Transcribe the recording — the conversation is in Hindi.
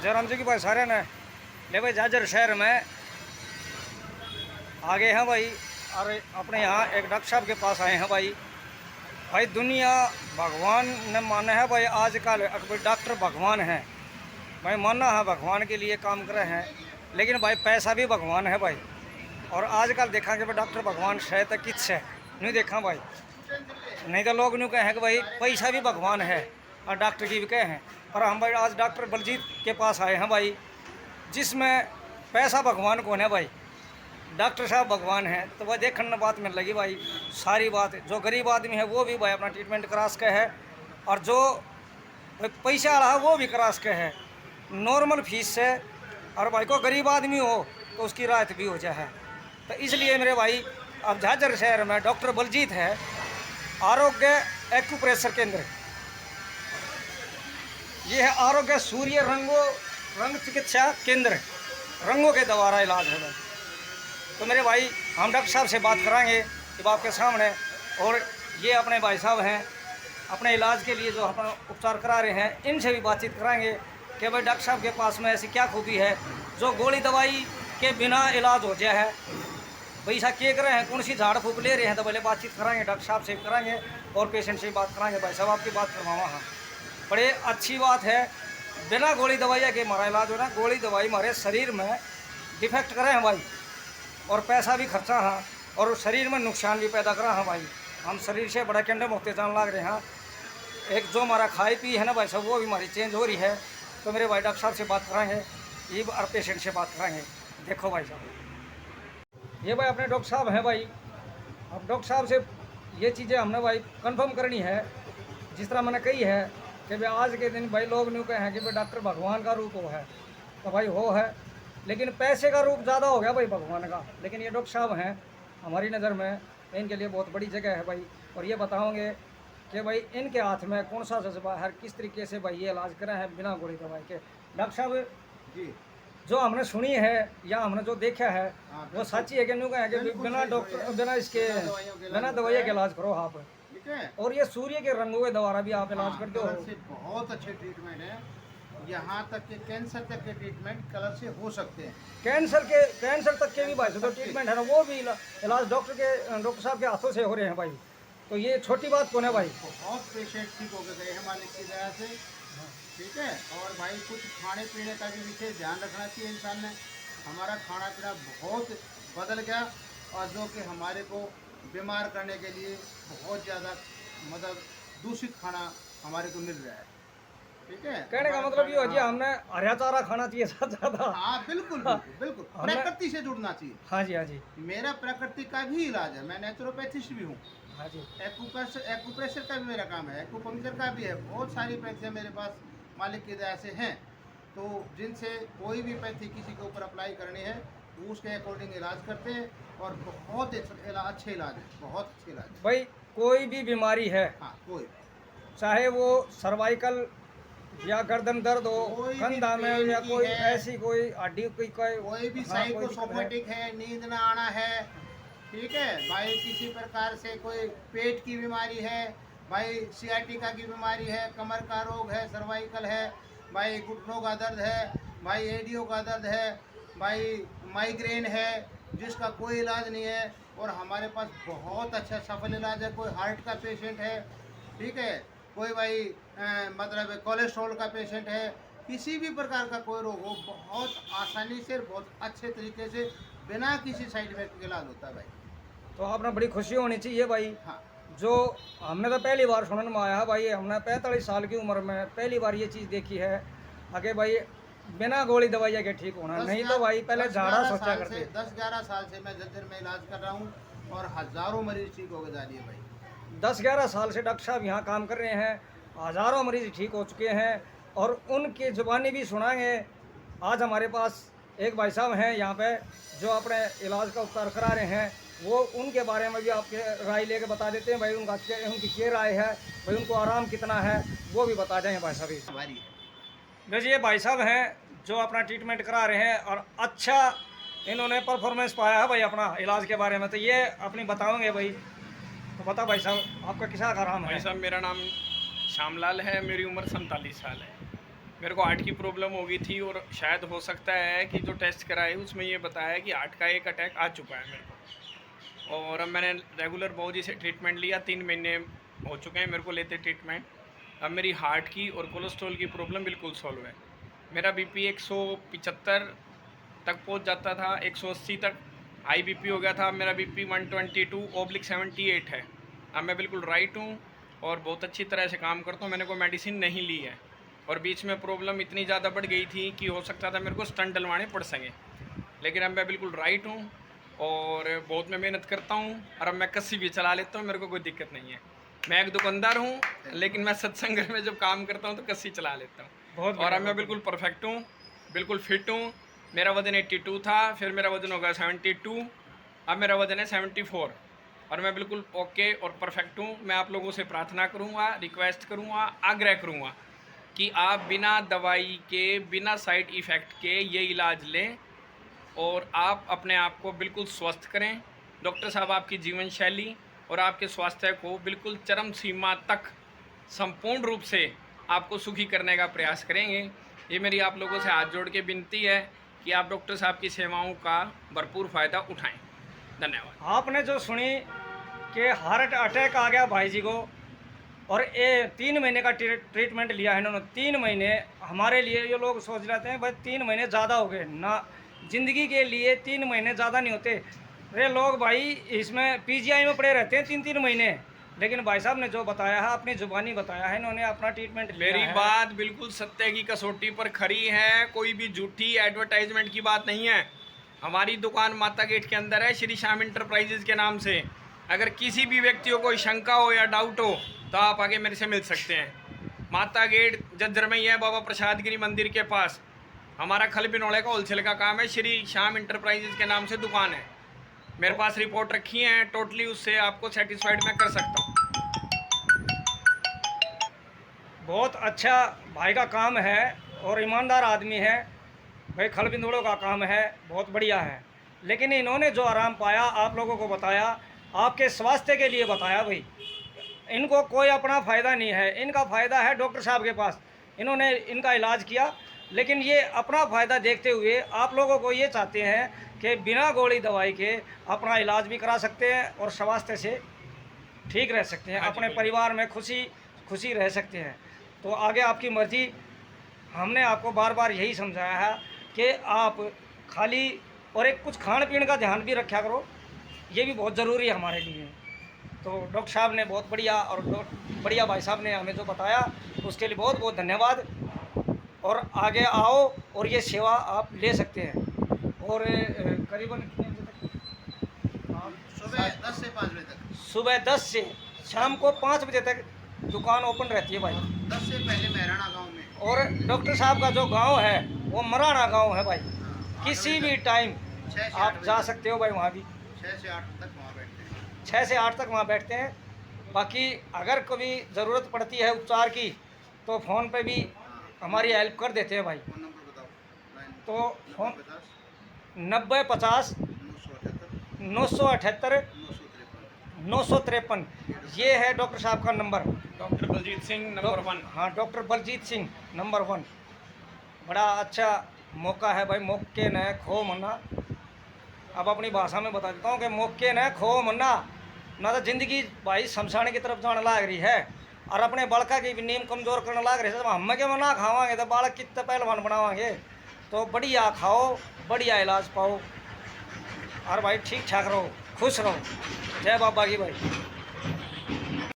जयराम जी की भाई सारे ने ले भाई झाझर शहर में आगे हैं भाई। और अपने यहाँ एक डॉक्टर साहब के पास आए हैं भाई। भाई दुनिया भगवान ने माना है भाई, आजकल डॉक्टर भगवान हैं भाई, माना है भगवान के लिए काम कर रहे हैं, लेकिन भाई पैसा भी भगवान है भाई। और आजकल देखा कि भाई डॉक्टर भगवान शायद तक किस है नहीं देखा भाई, नहीं तो लोग न्यू कहें कि भाई पैसा भी भगवान है और डॉक्टर की भी कहे हैं। पर हम भाई आज डॉक्टर बलजीत के पास आए हैं भाई, जिसमें पैसा भगवान कौन है भाई, डॉक्टर साहब भगवान हैं। तो वह देखने बात में लगी भाई सारी बात, जो गरीब आदमी है वो भी भाई अपना ट्रीटमेंट करा सके है, और जो पैसा वाला है वो भी करा सके है नॉर्मल फीस से। और भाई को गरीब आदमी हो तो उसकी राहत भी हो जाए है। तो इसलिए मेरे भाई अब झाझर शहर में डॉक्टर बलजीत है, आरोग्य एक्यूप्रेशर केंद्र, ये है आरोग्य सूर्य रंग चिकित्सा केंद्र, रंगों के द्वारा इलाज है भाई। तो मेरे भाई हम डॉक्टर साहब से बात कराएंगे जब आपके सामने, और ये अपने भाई साहब हैं अपने इलाज के लिए जो अपना उपचार करा रहे हैं, इनसे भी बातचीत कराएंगे कि भाई डॉक्टर साहब के पास में ऐसी क्या खूबी है जो गोली दवाई के बिना इलाज हो जाए है। भाई साहब क्या कर रहे हैं, कौन सी झाड़ फूक ले रहे हैं, तो पहले बातचीत कराएंगे डॉक्टर साहब से कराएंगे और पेशेंट से भी बात कराएंगे। भाई साहब आपकी बात करवावा, हाँ बड़े अच्छी बात है, बिना गोली दवाई के हमारा इलाज हो रहा है। गोली दवाई हमारे शरीर में डिफेक्ट करे हैं भाई, और पैसा भी खर्चा है और शरीर में नुकसान भी पैदा करा है भाई। हम शरीर से बड़ा कंडे मुक्ति जान लग रहे हैं, एक जो हमारा खाई पी है ना भाई साहब वो भी हमारी चेंज हो रही है। तो मेरे भाई डॉक्टर साहब से बात कराएंगे, ये और पेशेंट से बात कराएंगे। देखो भाई साहब, ये भाई अपने डॉक्टर साहब हैं भाई। अब डॉक्टर साहब से ये चीज़ें हमने भाई कंफर्म करनी है, जिस तरह मैंने कही है कि भाई आज के दिन भाई लोग न्यू कहें कि भाई डॉक्टर भगवान का रूप हो है, तो भाई हो है, लेकिन पैसे का रूप ज़्यादा हो गया भाई भगवान का। लेकिन ये डॉक्टर साहब हैं हमारी नज़र में, इनके लिए बहुत बड़ी जगह है भाई। और ये बताओगे कि भाई इनके हाथ में कौन सा जज्बा है, किस तरीके से भाई ये इलाज करें हैं बिना गोली दवाई के। डॉक्टर साहब जी, जो हमने सुनी है या हमने जो देखा है वो सच्ची है कि न्यू कहें कि बिना डॉक्टर बिना इसके बिना दवाई के इलाज करो आप, ठीक है। और ये सूर्य के रंगों के द्वारा भी आप इलाज करते हो, बहुत अच्छे ट्रीटमेंट है, यहाँ तक के कैंसर तक के ट्रीटमेंट कलर से हो सकते हैं। कैंसर तक के भी भाई जो ट्रीटमेंट है ना वो भी इलाज डॉक्टर साहब के हाथों से हो रहे हैं भाई। तो ये छोटी बात कौन है भाई, बहुत पेशेंट ठीक हो गए हैं मालिक की दया से, ठीक है। और भाई कुछ खाने पीने का भी विशेष ध्यान रखना चाहिए इंसान ने। हमारा खाना पीना बहुत बदल गया, और जो कि हमारे को बीमार करने के लिए बहुत ज़्यादा मतलब दूषित खाना हमारे को मिल रहा है, ठीक है। कहने का मतलब ये हो जी हमने हरा चारा खाना चाहिए ज़्यादा। हाँ बिल्कुल बिल्कुल, प्रकृति से जुड़ना चाहिए। हाँ जी, हाँ जी। मेरा प्रकृति का भी इलाज है, मैं नेचुरोपैथिस्ट भी हूँ। हाँ जी। एक्यूप्रेशर का भी मेरा काम है, एक्यूपंक्चर का भी है, बहुत सारी पैथियाँ मेरे पास मालिक की दया से हैं। तो जिनसे कोई भी पैथी किसी के ऊपर अप्लाई करनी है वो उसके अकॉर्डिंग इलाज करते हैं, और बहुत अच्छे इलाज है, बहुत अच्छे इलाज है भाई। कोई भी बीमारी है, हाँ कोई, चाहे वो सर्वाइकल या गर्दन दर्द हो, कंधा में या कोई ऐसी कोई हड्डी कोई भी साइकोसोमेटिक है, नींद ना आना है, ठीक है भाई, किसी प्रकार से कोई पेट की बीमारी है भाई, सियाटिका की बीमारी है, कमर का रोग है, सर्वाइकल है भाई, घुटनों का दर्द है भाई, एडियो का दर्द है भाई, माइग्रेन है जिसका कोई इलाज नहीं है, और हमारे पास बहुत अच्छा सफल इलाज है। कोई हार्ट का पेशेंट है, ठीक है, कोई भाई मतलब कोलेस्ट्रॉल का पेशेंट है, किसी भी प्रकार का कोई रोग हो, बहुत आसानी से बहुत अच्छे तरीके से बिना किसी साइड इफेक्ट के इलाज होता है भाई। तो आपने बड़ी खुशी होनी चाहिए भाई। हाँ, जो हमने तो पहली बार सुनने में आया भाई, हमने 45 साल की उम्र में पहली बार ये चीज़ देखी है आगे भाई बिना गोली दवाई के ठीक होना, नहीं तो भाई पहले झाड़ा सोचा करते। 10-11 साल से मैं झज्जर में इलाज कर रहा हूँ, और हज़ारों मरीज ठीक हो जा रही है भाई। 10-11 साल से डॉक्टर साहब यहाँ काम कर रहे हैं, हज़ारों मरीज ठीक हो चुके हैं, और उनकी ज़ुबानी भी सुनाएंगे। आज हमारे पास एक भाई साहब हैं यहाँ पे जो अपने इलाज का उपचार करा रहे हैं, वो उनके बारे में भी आपके राय लेके बता देते हैं भाई, उनकी क्या राय है भाई, उनको आराम कितना है वो भी बता जाएंगे भाई साहब। हमारी वैसे ये भाई साहब हैं जो अपना ट्रीटमेंट करा रहे हैं, और अच्छा इन्होंने परफॉर्मेंस पाया है भाई अपना इलाज के बारे में, तो ये अपनी बताओगे भाई। तो बता भाई साहब आपका किसा का आराम है? भाई साहब मेरा नाम श्यामलाल है, मेरी उम्र 47 साल है। मेरे को हार्ट की प्रॉब्लम हो गई थी और शायद हो सकता है कि जो टेस्ट कराए उसमें ये बताया कि हार्ट का एक अटैक आ चुका है मेरे को। और अब मैंने रेगुलर बाबूजी से ट्रीटमेंट लिया, 3 महीने हो चुके हैं मेरे को लेते ट्रीटमेंट। अब मेरी हार्ट की और कोलेस्ट्रॉल की प्रॉब्लम बिल्कुल सॉल्व है। मेरा बीपी 175 तक पहुंच जाता था, 180 तक हाई बीपी हो गया था। मेरा बीपी 122/78 है। अब मैं बिल्कुल राइट हूँ और बहुत अच्छी तरह से काम करता हूँ। मैंने कोई मेडिसिन नहीं ली है और बीच में प्रॉब्लम इतनी ज़्यादा बढ़ गई थी कि हो सकता था मेरे को स्टंट डलवाने पड़ सकें, लेकिन अब मैं बिल्कुल राइट हूँ और बहुत मैं मेहनत करता हूँ और अब मैं कस्सी भी चला लेता हूँ, मेरे को कोई दिक्कत नहीं है। मैं एक दुकानदार हूँ लेकिन मैं सत्संग में जब काम करता हूँ तो कस्सी चला लेता हूँ। और अब मैं बिल्कुल परफेक्ट हूँ, बिल्कुल फिट हूँ। मेरा वज़न 82 था, फिर मेरा वज़न हो गया 72, अब मेरा वज़न है 74 और मैं बिल्कुल ओके और परफेक्ट हूँ। मैं आप लोगों से प्रार्थना करूँगा, रिक्वेस्ट करूँगा, आग्रह करूँगा कि आप बिना दवाई के, बिना साइड इफ़ेक्ट के ये इलाज लें और आप अपने आप को बिल्कुल स्वस्थ करें। डॉक्टर साहब आपकी जीवन शैली और आपके स्वास्थ्य को बिल्कुल चरम सीमा तक संपूर्ण रूप से आपको सुखी करने का प्रयास करेंगे। ये मेरी आप लोगों से हाथ जोड़ के विनती है कि आप डॉक्टर साहब की सेवाओं का भरपूर फ़ायदा उठाएं। धन्यवाद। आपने जो सुनी कि हार्ट अटैक आ गया भाई जी को और ये 3 महीने का ट्रीटमेंट लिया है इन्होंने। 3 महीने हमारे लिए ये लोग सोच रहे थे भाई 3 महीने ज़्यादा हो गए ना, ज़िंदगी के लिए 3 महीने ज़्यादा नहीं होते। अरे लोग भाई इसमें पीजीआई में पड़े रहते हैं 3-3 महीने, लेकिन भाई साहब ने जो बताया है अपनी ज़ुबानी बताया है, इन्होंने अपना ट्रीटमेंट लिया मेरी है। बात बिल्कुल सत्य की कसौटी पर खरी है, कोई भी झूठी एडवर्टाइजमेंट की बात नहीं है। हमारी दुकान माता गेट के अंदर है, श्री श्याम इंटरप्राइजेज के नाम से। अगर किसी भी व्यक्ति को कोई शंका हो या डाउट हो तो आप आगे मेरे से मिल सकते हैं। माता गेट जज्जर में ही है, बाबा प्रसाद गिरी मंदिर के पास। हमारा खल बिनौले का होलसेल का काम है, श्री श्याम इंटरप्राइजेज के नाम से दुकान है। मेरे पास रिपोर्ट रखी है, टोटली उससे आपको सेटिस्फाइड मैं कर सकता हूँ। बहुत अच्छा भाई का काम है और ईमानदार आदमी है भाई। खल बिंदुड़ों का काम है, बहुत बढ़िया है। लेकिन इन्होंने जो आराम पाया आप लोगों को बताया, आपके स्वास्थ्य के लिए बताया भाई। इनको कोई अपना फ़ायदा नहीं है, इनका फ़ायदा है डॉक्टर साहब के पास। इन्होंने इनका इलाज किया, लेकिन ये अपना फ़ायदा देखते हुए आप लोगों को ये चाहते हैं कि बिना गोली दवाई के अपना इलाज भी करा सकते हैं और स्वास्थ्य से ठीक रह सकते हैं, अपने परिवार में खुशी रह सकते हैं। तो आगे आपकी मर्ज़ी। हमने आपको बार बार यही समझाया है कि आप खाली और एक कुछ खान पीन का ध्यान भी रखा करो, ये भी बहुत ज़रूरी है हमारे लिए। तो डॉक्टर साहब ने बहुत बढ़िया और बढ़िया भाई साहब ने हमें जो बताया उसके लिए बहुत बहुत धन्यवाद। और आगे आओ और ये सेवा आप ले सकते हैं। और करीबन कितने बजे तक? सुबह 10 से 5 बजे तक। सुबह 10 से शाम को 5 बजे तक दुकान ओपन रहती है भाई। 10 से पहले महराणा गांव में। और डॉक्टर साहब का जो गांव है वो मराना गांव है भाई। किसी भी टाइम 6 से 8 आप बजे जा तक। सकते हो भाई, वहाँ भी 6 से 8 तक वहाँ बैठते हैं। 6 से 8 तक वहाँ बैठते हैं। बाकी अगर कभी ज़रूरत पड़ती है उपचार की तो फ़ोन पे भी हमारी हेल्प कर देते हैं भाई। फोन नंबर बताओ। तो फ़ोन 90 50 90 50 978 978 953 ये है डॉक्टर साहब का number. Doctor Baljeet Singh number 1। हाँ, डॉक्टर बलजीत सिंह नंबर 1। बड़ा अच्छा मौका है भाई, मौके न खो मना। अब अपनी भाषा में बता देता हूँ कि मौके न खो मना। ना तो ज़िंदगी भाई शमशान की तरफ जाने लाग रही है और अपने बालका की भी नींद कमज़ोर करने लाग रही है। जब हम के मना खावांगे तो बालक कितने पहलवान बनावांगे। तो बढ़िया खाओ, बढ़िया इलाज पाओ और भाई ठीक ठाक रहो, खुश रहो। जय बाबा की भाई।